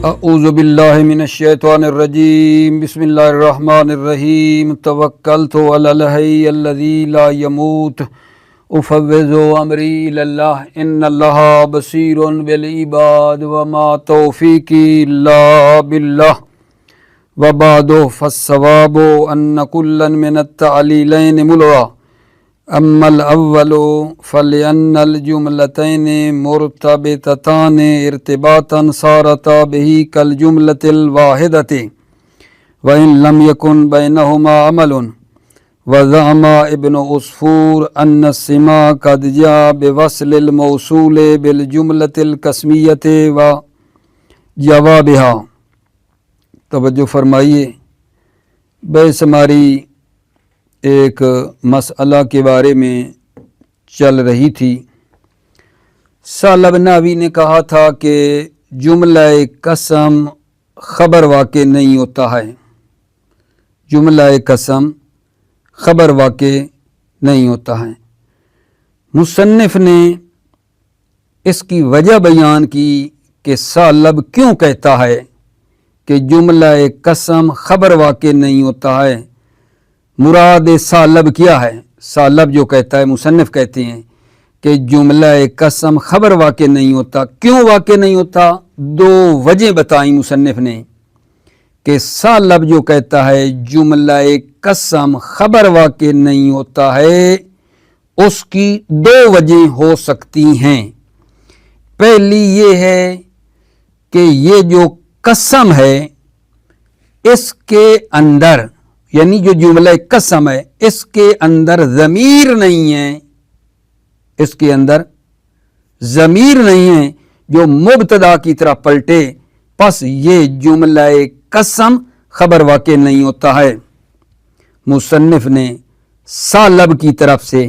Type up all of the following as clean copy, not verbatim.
اعوذ باللہ من الشیطان الرجیم بسم اللہ الرحمن الرحیم توکلت علی الحی الذی لا یموت افوض امری الی اللہ ان اللہ بصیر بالعباد وما توفیقی الا باللہ وبعد فالصواب ان کلا من التعلیلین ملغا اما الاول فلأن الجملتين مرتبطتان ارتباطا صارتا به كالجملة الواحدة وإن لم يكن بينهما عمل وزعم ابن عصفور أن السماع قد جاء بوصل الموصول بالجملة القسمية وجوابها. توجہ فرمائیے، بحث ہماری ایک مسئلہ کے بارے میں چل رہی تھی. ثعلب نحوی نے کہا تھا کہ جملہ قسم خبر واقع نہیں ہوتا ہے. جملہ قسم خبر واقع نہیں ہوتا ہے. مصنف نے اس کی وجہ بیان کی کہ ثعلب کیوں کہتا ہے کہ جملہ قسم خبر واقع نہیں ہوتا ہے. مراد ثعلب کیا ہے؟ ثعلب جو کہتا ہے، مصنف کہتے ہیں کہ جملہ قسم خبر واقع نہیں ہوتا. کیوں واقع نہیں ہوتا؟ دو وجہ بتائیں مصنف نے کہ ثعلب جو کہتا ہے جملہ قسم خبر واقع نہیں ہوتا ہے، اس کی دو وجہ ہو سکتی ہیں. پہلی یہ ہے کہ یہ جو قسم ہے اس کے اندر، یعنی جو جملہ قسم ہے اس کے اندر ضمیر نہیں ہے، اس کے اندر ضمیر نہیں ہے جو مبتدا کی طرح پلٹے، پس یہ جملہ قسم خبر واقع نہیں ہوتا ہے. مصنف نے ثعلب کی طرف سے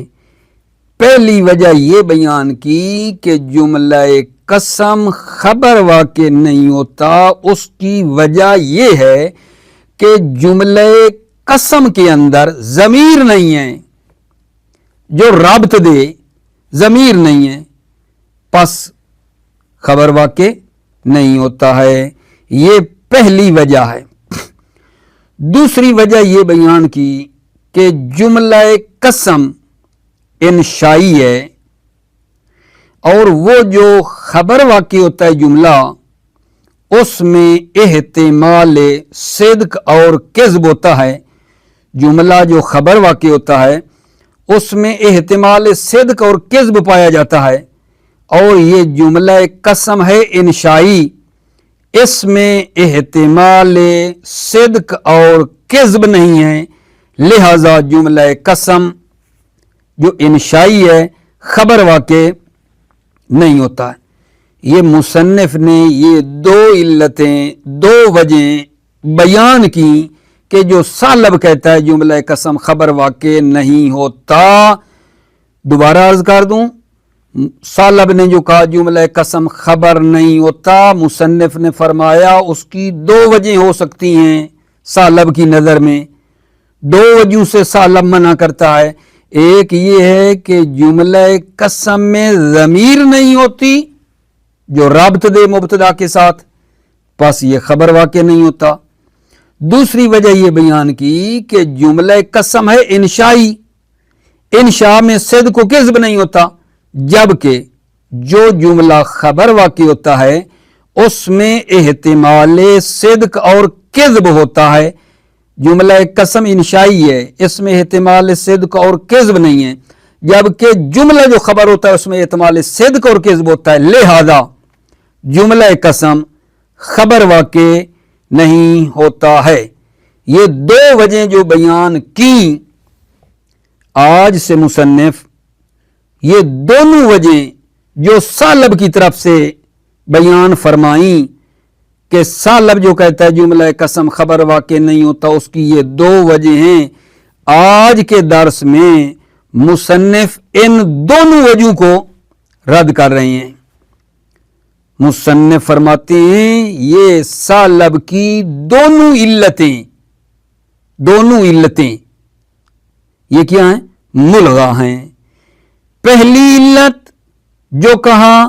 پہلی وجہ یہ بیان کی کہ جملہ قسم خبر واقع نہیں ہوتا. اس کی وجہ یہ ہے کہ جملہ قسم کے اندر ضمیر نہیں ہے جو رابط دے، ضمیر نہیں ہے، پس خبر واقع نہیں ہوتا ہے. یہ پہلی وجہ ہے. دوسری وجہ یہ بیان کی کہ جملہ قسم انشائی ہے، اور وہ جو خبر واقع ہوتا ہے جملہ، اس میں احتمال صدق اور کذب ہوتا ہے. جملہ جو خبر واقع ہوتا ہے اس میں احتمال صدق اور کذب پایا جاتا ہے، اور یہ جملہ قسم ہے انشائی، اس میں احتمال صدق اور کذب نہیں ہے. لہذا جملہ قسم جو انشائی ہے خبر واقع نہیں ہوتا ہے. یہ مصنف نے یہ دو علتیں، دو وجہیں بیان کی کہ جو ثعلب کہتا ہے جملہ قسم خبر واقع نہیں ہوتا. دوبارہ عرض کر دوں، ثعلب نے جو کہا جملہ قسم خبر نہیں ہوتا، مصنف نے فرمایا اس کی دو وجہیں ہو سکتی ہیں. ثعلب کی نظر میں دو وجہوں سے ثعلب منع کرتا ہے. ایک یہ ہے کہ جملہ قسم میں ضمیر نہیں ہوتی جو رابط دے مبتدا کے ساتھ، پس یہ خبر واقع نہیں ہوتا. دوسری وجہ یہ بیان کی کہ جملہ قسم ہے انشائی، انشاء میں صدق و کذب نہیں ہوتا، جبکہ جو جملہ خبر واقع ہوتا ہے اس میں احتمال صدق اور کذب ہوتا ہے. جملہ قسم انشائی ہے، اس میں احتمال صدق اور کذب نہیں ہے، جبکہ جملہ جو خبر ہوتا ہے اس میں احتمال صدق اور کذب ہوتا ہے. لہذا جملہ قسم خبر واقع نہیں ہوتا ہے. یہ دو وجہیں جو بیان کی آج سے مصنف، یہ دونوں وجہیں جو ثعلب کی طرف سے بیان فرمائیں کہ ثعلب جو کہتا ہے جملہ قسم خبر واقع نہیں ہوتا، اس کی یہ دو وجہ ہیں. آج کے درس میں مصنف ان دونوں وجہوں کو رد کر رہے ہیں. مصنف فرماتے ہیں یہ ثعلب کی دونوں علتیں یہ کیا ہیں؟ ملغا ہیں. پہلی علت جو کہا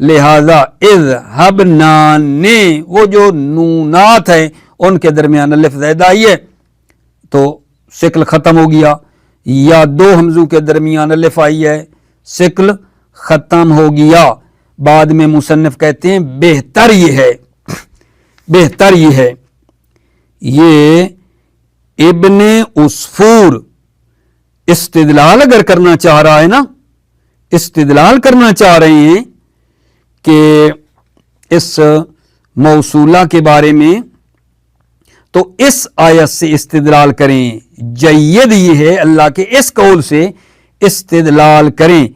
لہذا اذهب نے وہ جو نونات ہیں ان کے درمیان الف زائدہ آئی ہے تو شکل ختم ہو گیا، یا دو حمزوں کے درمیان الف آئی ہے شکل ختم ہو گیا۔ بعد میں مصنف کہتے ہیں بہتر یہ ہے یہ ابن عصفور استدلال اگر کرنا چاہ رہا ہے نا، استدلال کرنا چاہ رہے ہیں کہ اس موصولہ کے بارے میں، تو اس آیت سے استدلال کریں۔ جید یہ ہے اللہ کے اس قول سے استدلال کریں۔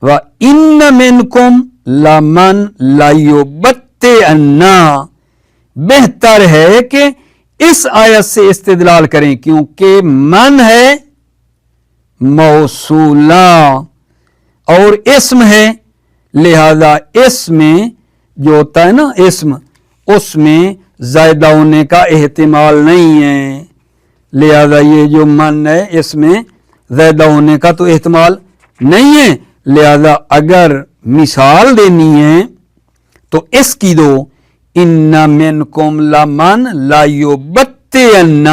وَإِنَّ مِنْكُمْ لَمَنْ لَيُبَطِّئَنَّ، بہتر ہے کہ اس آیت سے استدلال کریں کیونکہ من ہے موصولہ اور اسم ہے، لہذا اس میں جو ہوتا ہے نا اسم، اس میں زائدہ ہونے کا احتمال نہیں ہے، لہذا یہ جو من ہے اس میں زائدہ ہونے کا تو احتمال نہیں ہے، لہذا اگر مثال دینی ہے تو اس کی دو، ان منکم لمن لا یبطئن،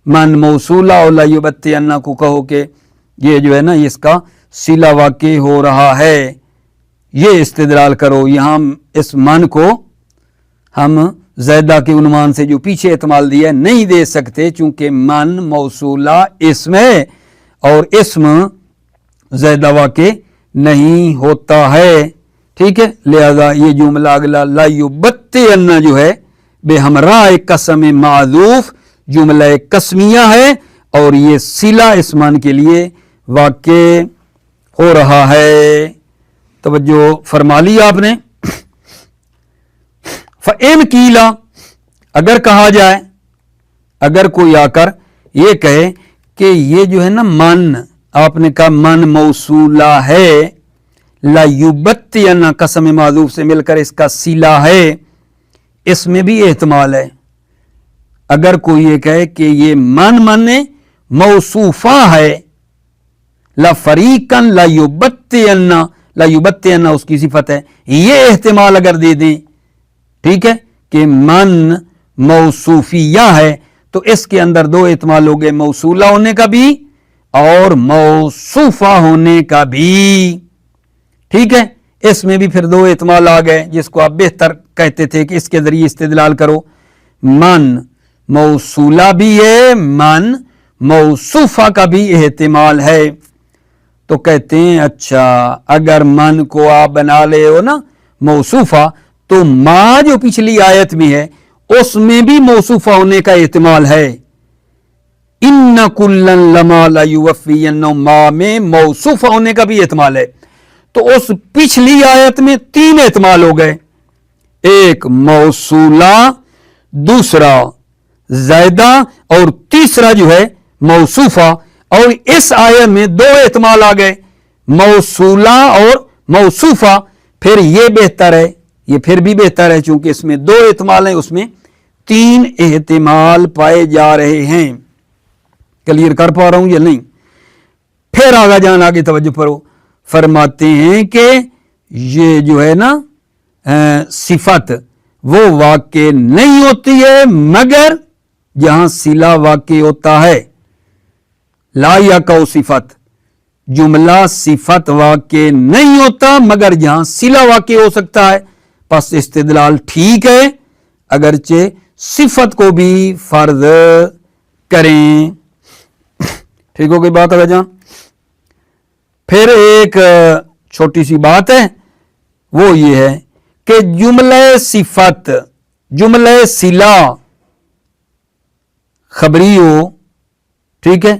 من موصولہ اور لا یبطئن کو کہو کہ یہ جو ہے نا اس کا صلہ واقع ہو رہا ہے، یہ استدلال کرو۔ یہاں اس من کو ہم زائدہ کے عنوان سے جو پیچھے احتمال دیا ہے نہیں دے سکتے، چونکہ من موصولہ اسم ہے اور اسم زائدہ واقع نہیں ہوتا ہے، ٹھیک ہے، لہذا یہ جملہ اگلا لا یبطئن جو ہے بے ہمراہ قسم معذوف جملہ قسمیہ ہے اور یہ صلہ اس من کے لیے واقع ہو رہا ہے۔ توجہ فرما لی آپ نے۔ فَإِنْ قِيلَ، اگر کہا جائے، اگر کوئی آ کر یہ کہے کہ یہ جو ہے نا من، آپ نے کہا من موصولہ ہے، لا یبطئن قسم معذوف سے مل کر اس کا صلہ ہے، اس میں بھی احتمال ہے۔ اگر کوئی یہ کہے کہ یہ من موصوفہ ہے، لا فریقن لا یبطئن اس کی صفت ہے، یہ احتمال اگر دے دیں، ٹھیک ہے، کہ من موصوفیہ ہے، تو اس کے اندر دو احتمال ہو گئے، موصولہ ہونے کا بھی اور موصوفہ ہونے کا بھی، ٹھیک ہے، اس میں بھی پھر دو احتمال آ گئے جس کو آپ بہتر کہتے تھے کہ اس کے ذریعے استدلال کرو۔ من موصولہ بھی ہے، من موصوفہ کا بھی احتمال ہے، تو کہتے ہیں اچھا اگر من کو آپ بنا لے ہو نا موصوفہ، تو ما جو پچھلی آیت میں ہے اس میں بھی موصوفہ ہونے کا احتمال ہے۔ ان کلا لما لیوفینہم، ما میں موصوفہ ہونے کا بھی احتمال ہے، تو اس پچھلی آیت میں تین احتمال ہو گئے، ایک موصولہ، دوسرا زائدہ اور تیسرا جو ہے موصوفہ، اور اس آیت میں دو احتمال آ گئے، موصولہ اور موصوفہ۔ پھر یہ بہتر ہے، یہ پھر بھی بہتر ہے چونکہ اس میں دو احتمال ہیں، اس میں تین احتمال پائے جا رہے ہیں۔ کلیئر کر پا رہا ہوں یا نہیں؟ پھر آگے توجہ کرو، فرماتے ہیں کہ یہ جو ہے نا صفت وہ واقع نہیں ہوتی ہے مگر جہاں صلہ واقع ہوتا ہے۔ لا یقع صفت، جملہ صفت واقع نہیں ہوتا مگر جہاں صلہ واقع ہو سکتا ہے، پس استدلال ٹھیک ہے اگرچہ صفت کو بھی فرض کریں۔ ٹھیک ہو گئی بات اگر جان؟ پھر ایک چھوٹی سی بات ہے، وہ یہ ہے کہ جملہ صفت، جملہ صلہ خبری ہو، ٹھیک ہے،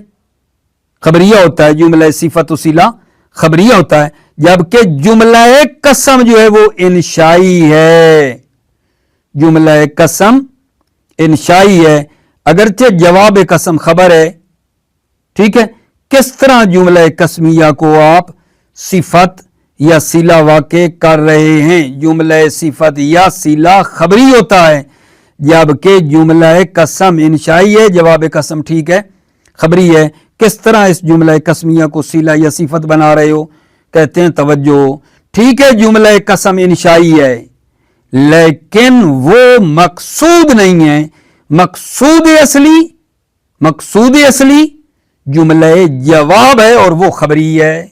خبریہ ہوتا ہے، جملہ صفت و صلہ خبریہ ہوتا ہے، جبکہ جملہ قسم جو ہے وہ انشائی ہے، جملہ قسم انشائی ہے، اگرچہ جواب قسم خبر ہے، ٹھیک ہے۔ کس طرح جملہ قسمیہ کو آپ صفت یا صلہ واقع کر رہے ہیں؟ جملہ صفت یا صلہ خبری ہوتا ہے، جبکہ جملہ قسم انشائی ہے، جواب قسم ٹھیک ہے خبری ہے۔ کس طرح اس جملہ قسمیہ کو صلہ یا صفت بنا رہے ہو؟ کہتے ہیں توجہ، ٹھیک ہے جملہ قسم انشائی ہے لیکن وہ مقصود نہیں ہے. مقصود اصلی جملہ جواب ہے اور وہ خبری ہے.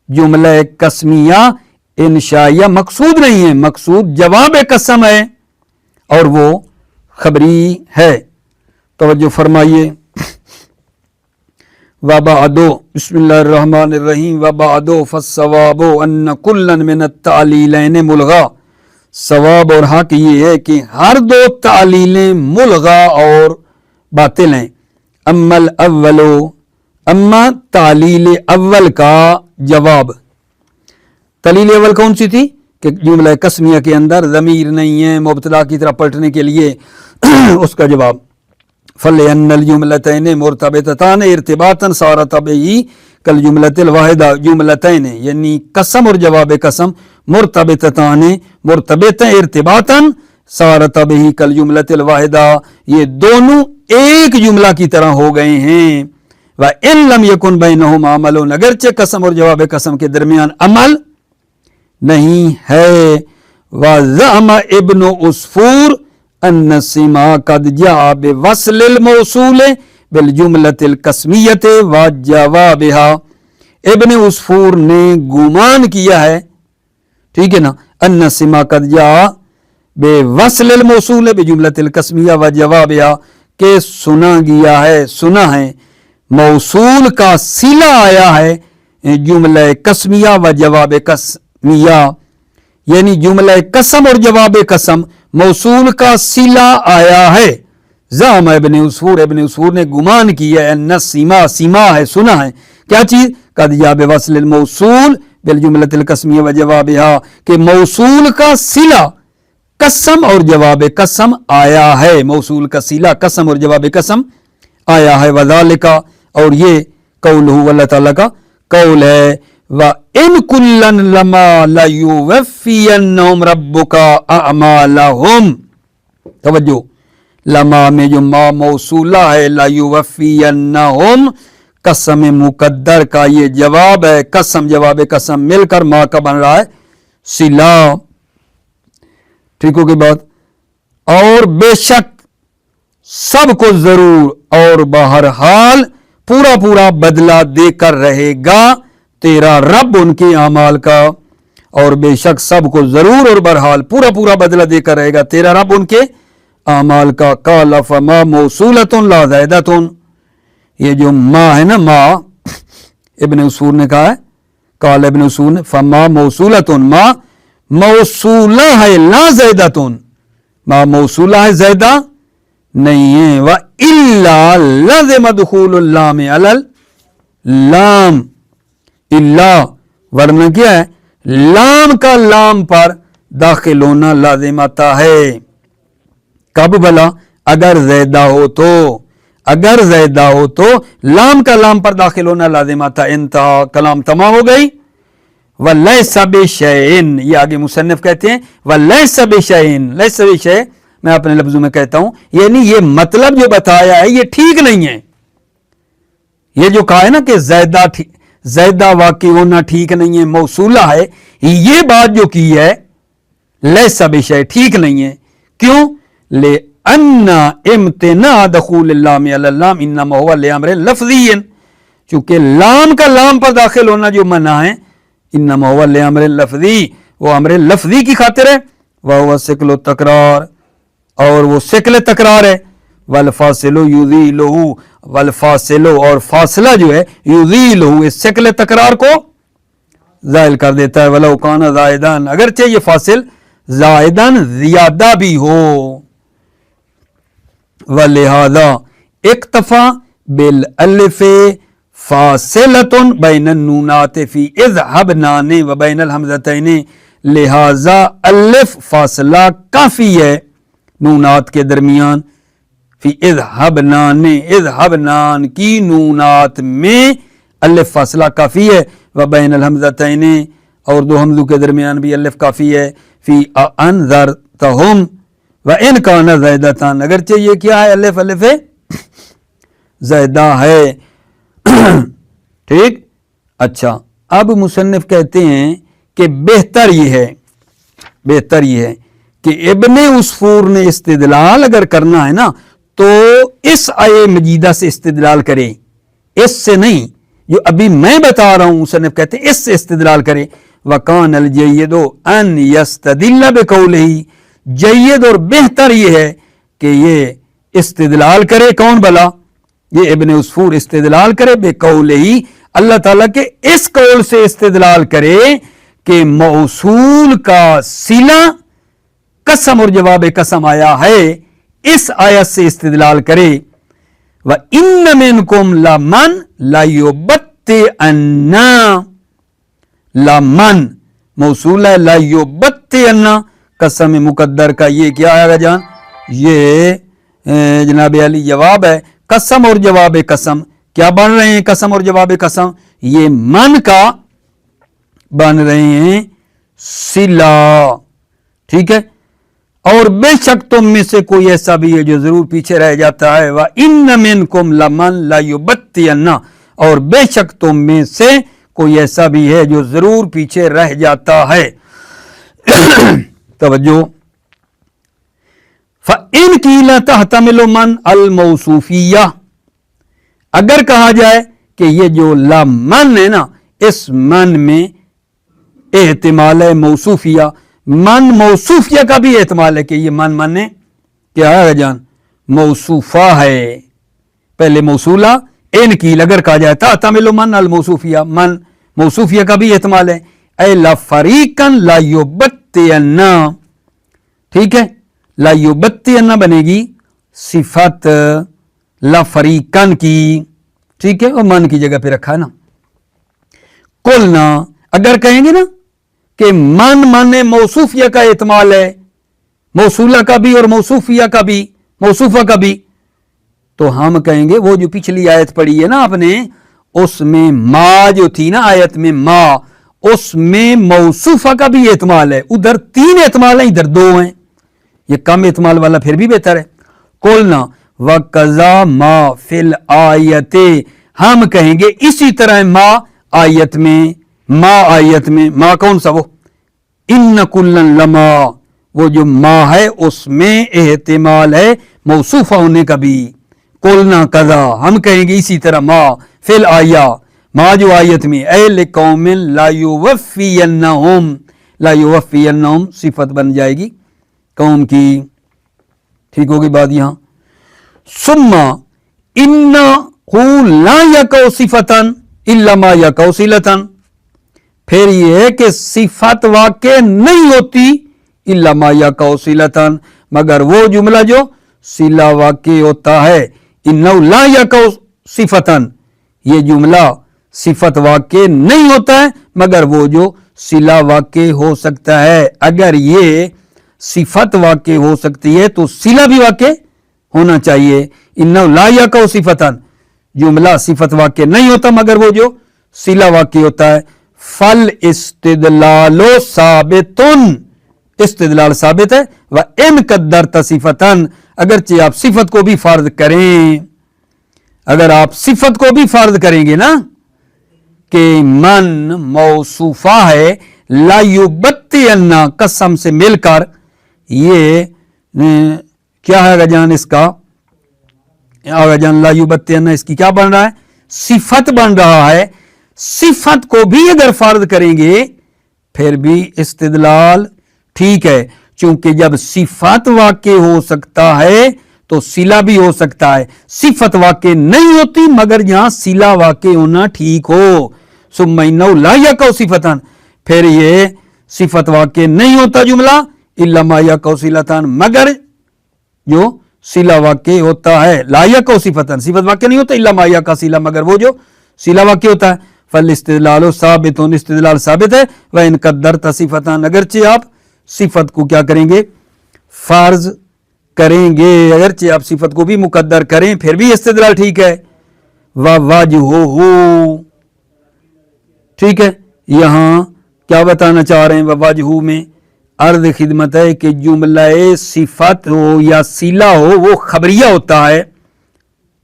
جملہ قسمیہ انشائیہ مقصود نہیں ہے, مقصود جواب قسم ہے اور وہ خبری ہے. توجہ فرمائیے. وبعدو بسم اللہ الرحمن الرحیم. وبعدو فالصواب ان کلا من التعلیلین ملغا. ثواب اور حق یہ ہے کہ ہر دو تعلیلیں ملغا اور باطل ہیں. اما تعلیل اول کا جواب. تعلیل اول کون سی تھی کہ جملہ قسمیہ کے اندر ضمیر نہیں ہے مبتدا کی طرح پلٹنے کے لیے اس کا جواب فَلِأَنَّ الْجُمْلَتَيْنِ مُرْتَبِطَتَانِ ارتباطًا صَارَتَ بِهِ كَالْجُمْلَةِ الْوَاحِدَةِ. جملتین یعنی قسم اور جواب قسم مرتبط ارتباطً صَارَتَ بِهِ كَالْجُمْلَةِ الْوَاحِدَةِ, یہ دونوں ایک جملہ کی طرح ہو گئے ہیں. وَإِن لَمْ يَكُنْ بَيْنَهُمْ عَمَلٌ, اگرچہ قسم اور جواب قسم کے درمیان عمل نہیں ہے. وَزَعَمَ ابن عصفور ان سما قد جاء بوصل الموصول بالجملۃ القسمیۃ وجوابها. ابن عصفور نے گمان کیا ہے, ٹھیک ہے نا, ان سما قد جاء بوصل الموصول بجملۃ القسمیہ وجوابها, کہ سنا ہے موصول کا صلہ آیا ہے جملہ قسمیہ و جواب قسمیہ, یعنی جملہ قسم اور جواب قسم موصول کا صلہ آیا ہے. زعم ابن عصفور نے گمان کیا ہے ان سما ہے سنا ہے کیا چیز قد جاء بوصل الموصول بالجملۃ القسمیہ وجوابها, کہ موصول کا صلہ قسم اور جواب قسم آیا ہے. موصول کا صلہ قسم اور جواب قسم آیا ہے. وذالک, اور یہ قول ہو اللہ تعالیٰ کا قول ہے وَإِن كُلًّا لَمَا لَيُوَفِّيَنَّهُمْ رَبُّكَ أَعْمَالَهُمْ. توجہ, لما میں جو ما موصولہ ہے لَيُوَفِّيَنَّهُمْ قسم مقدر کا یہ جواب ہے. قسم جواب قسم مل کر ما کا بن رہا ہے صلہ. ٹھیک ہو گئی بات. اور بے شک سب کو ضرور اور بہرحال پورا بدلہ دے کر رہے گا تیرا رب ان کے اعمال کا. اور بے شک سب کو ضرور اور بہرحال پورا بدلہ دے کر رہے گا تیرا رب ان کے اعمال کا. قال فما موصولۃ لا زائدۃ, یہ جو ما ہے نا, ما ابن عصفور نے کہا ہے, قال ابن عصفور نے فما موصولۃ, ما موصولہ ہے لا زائدۃ, ما موصولہ ہے زائدہ نہیں ہے. وَإِلَّا لَازِمَ دُخُولُ اللَّامِ عَلَى اللَّامِ, الا ورنہ کیا ہے لام کا لام پر داخل ہونا لازم آتا ہے. کب بھلا اگر زیدہ ہو تو لام کا لام پر داخل ہونا لازم آتا. انتہا, کلام تمام ہو گئی. وَلَيْسَ بِشَيْءٍ, یہ آگے مصنف کہتے ہیں وَلَيْسَ بِشَيْءٍ, لیس بِشَيْءٍ میں اپنے لفظوں میں کہتا ہوں, یعنی یہ مطلب جو بتایا ہے یہ ٹھیک نہیں ہے. یہ جو کہا ہے نا کہ زیدہ واقع ہونا ٹھیک نہیں ہے, موصولہ ہے, یہ بات جو کی ہے لیس بشیء ٹھیک نہیں ہے. کیوں؟ لأن امتناع دخول اللام علی اللام انما هو لامر لفظی, چونکہ لام کا لام پر داخل ہونا جو منع ہے انما هو لامر لفظی, وہ امر لفظی کی خاطر ہے. وهو ثقل التکرار, اور وہ ثقل تکرار ہے. والفاصل یذیلہ, والفاصل اور فاصلہ جو ہے یذیلہ اس ثقل تکرار کو زائل کر دیتا ہے. ولو کان زائدان, اگرچہ یہ فاصل زائدان زیادہ بھی ہو. ولہذا اکتفا بالالف فاصلۃ بین النونات فی اذهبنان و بین الحمزتین, لہذا الف فاصلہ کافی ہے نونات کے درمیان. فی اذهبنان کی نونات میں الف فاصلہ کافی ہے. و بین الحمزتین, اور دو حمزوں کے درمیان بھی الف کافی ہے. فی انذرتہم و ان کان زائدتان, اگرچہ یہ کیا ہے الف زائدہ ہے. ٹھیک. اچھا, اب مصنف کہتے ہیں کہ بہتر یہ ہے کہ ابن عصفور نے استدلال اگر کرنا ہے نا تو اس آیے مجیدہ سے استدلال کرے، اس سے نہیں جو ابھی میں بتا رہا ہوں مصنف کہتے ہیں اس سے استدلال کرے۔ وَقَانَ الْجَيِّدُ أَنْ يَسْتَدِلَّ بِقَوْلِهِ، جید اور بہتر یہ ہے کہ یہ استدلال کرے، کون بلا؟ یہ ابن عصفور استدلال کرے بقولہی، اللہ تعالیٰ کے اس قول سے استدلال کرے کہ موصول کا صلہ قسم اور جواب قسم آیا ہے، اس آیت سے استدلال کرے۔ وَإِنَّ مِنْكُمْ لَمَنْ لَيُبَطِّئَنَّ، لمن موصول ہے، لَيُبَطِّئَنَّ قسم مقدر کا یہ کیا ہے جان؟ یہ جناب علی جواب ہے۔ قسم اور جواب قسم کیا بن رہے ہیں؟ قسم اور جواب قسم یہ من کا بن رہے ہیں صلہ، ٹھیک ہے۔ اور بے شک تم میں سے کوئی ایسا بھی ہے جو ضرور پیچھے رہ جاتا ہے۔ وَإِنَّ مِنْكُمْ لَمَنْ لَيُبَطِّئَنَّ، اور بے شک تم میں سے کوئی ایسا بھی ہے جو ضرور پیچھے رہ جاتا ہے۔ توجہ، فَإِنْ قِيلَ تَحْتَمِلُ مَنْ الْمَوْصُوفِيَّةِ، اگر کہا جائے کہ یہ جو لمن ہے نا اس من میں احتمال ہے موصوفیہ، من موصوفیہ کا بھی احتمال ہے کہ یہ من نے کیا ہے جان؟ موصوفہ ہے، پہلے موصولہ ان کی اگر کہا جائے تحتمل من الموصوفیہ، من موصوفیہ کا بھی احتمال ہے۔ اے لفریقن لا یبطئن، ٹھیک ہے، لا یبطئن بنے گی صفت لفریقن کی، ٹھیک ہے، اور من کی جگہ پہ رکھا ہے نا۔ قلنا، اگر کہیں گے نا کہ من موصوفیہ کا احتمال ہے، موصولہ کا بھی اور موصوفیہ کا بھی، موصوفہ کا بھی، تو ہم کہیں گے وہ جو پچھلی آیت پڑھی ہے نا آپ نے، اس میں ما جو تھی نا آیت میں ما، اس میں موصوفہ کا بھی احتمال ہے، ادھر 3 احتمال ہیں ادھر 2 ہیں، یہ کم احتمال والا پھر بھی بہتر ہے۔ قلنا وَقَضَا مَا فِي الْآیَةِ، ہم کہیں گے اسی طرح ما آیت میں، ما کون سا؟ وہ ان کلن لما، وہ جو ما ہے اس میں احتمال ہے موصوفہ ہونے کا بھی۔ قلنا قضا، ہم کہیں گے اسی طرح ما فی الآیہ، ما جو آیت میں، اے لقوم لا یوفینہم، لا یوفینہم صفت بن جائے گی قوم کی، ٹھیک ہوگی بات یہاں۔ ثم انہ لا یقع صفتا الا ما یقع صلتا، پھر یہ ہے کہ صفت واقع نہیں ہوتی الا ما یقع صلتا، مگر وہ جملہ جو صلہ واقع ہوتا ہے۔ انہ لا یقع صفتا، یہ جملہ صفت واقع نہیں ہوتا ہے مگر وہ جو صلہ واقع ہو سکتا ہے۔ اگر یہ صفت واقع ہو سکتی ہے تو صلہ بھی واقع ہونا چاہیے۔ انہ لا یقع صفتا، جملہ صفت واقع نہیں ہوتا مگر وہ جو صلہ واقع ہوتا ہے۔ فل استدلال ثابت، استدلال ثابت ہے۔ وَإِنْ قَدَّرْتَ صِفَةً، اگرچہ آپ صفت کو بھی فرض کریں، اگر آپ صفت کو بھی فرض کریں گے نا کہ من موصوفہ ہے، لا یبطئن قسم سے مل کر، یہ کیا ہے گا جان؟ اس کا آگا جان لا یبطئن، اس کی کیا بن رہا ہے؟ صفت بن رہا ہے۔ صفت کو بھی اگر فرض کریں گے پھر بھی استدلال ٹھیک ہے، چونکہ جب صفت واقع ہو سکتا ہے تو صلہ بھی ہو سکتا ہے۔ صفت واقع نہیں ہوتی مگر یہاں صلہ واقع ہونا ٹھیک ہو۔ ثم انہ لا یقع صفتا، پھر یہ صفت واقع نہیں ہوتا جملہ الا ما یقع صلتا، مگر جو صلہ واقع ہوتا ہے۔ لا یقع صفتا، صفت واقع نہیں ہوتا الا ما یقع صلہ، مگر وہ جو صلہ واقع ہوتا ہے۔ فالاستدلال ثابت، استدلال ثابت ہے۔ وَإِنْ قَدَّرْتَ صِفَةً، اگرچہ آپ صفت کو کیا کریں گے؟ فرض کریں گے، اگرچہ آپ صفت کو بھی مقدر کریں پھر بھی استدلال ٹھیک ہے۔ وَوَجْهُهُ، ٹھیک ہے، یہاں کیا بتانا چاہ رہے ہیں؟ وَوَجْهُ میں عرض خدمت ہے کہ جملہ صفت ہو یا صلہ ہو وہ خبریہ ہوتا ہے،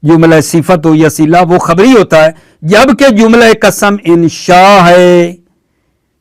جملہ صفت ہو یا صلہ وہ خبری ہوتا ہے، جبکہ جملہ قسم انشاء ہے،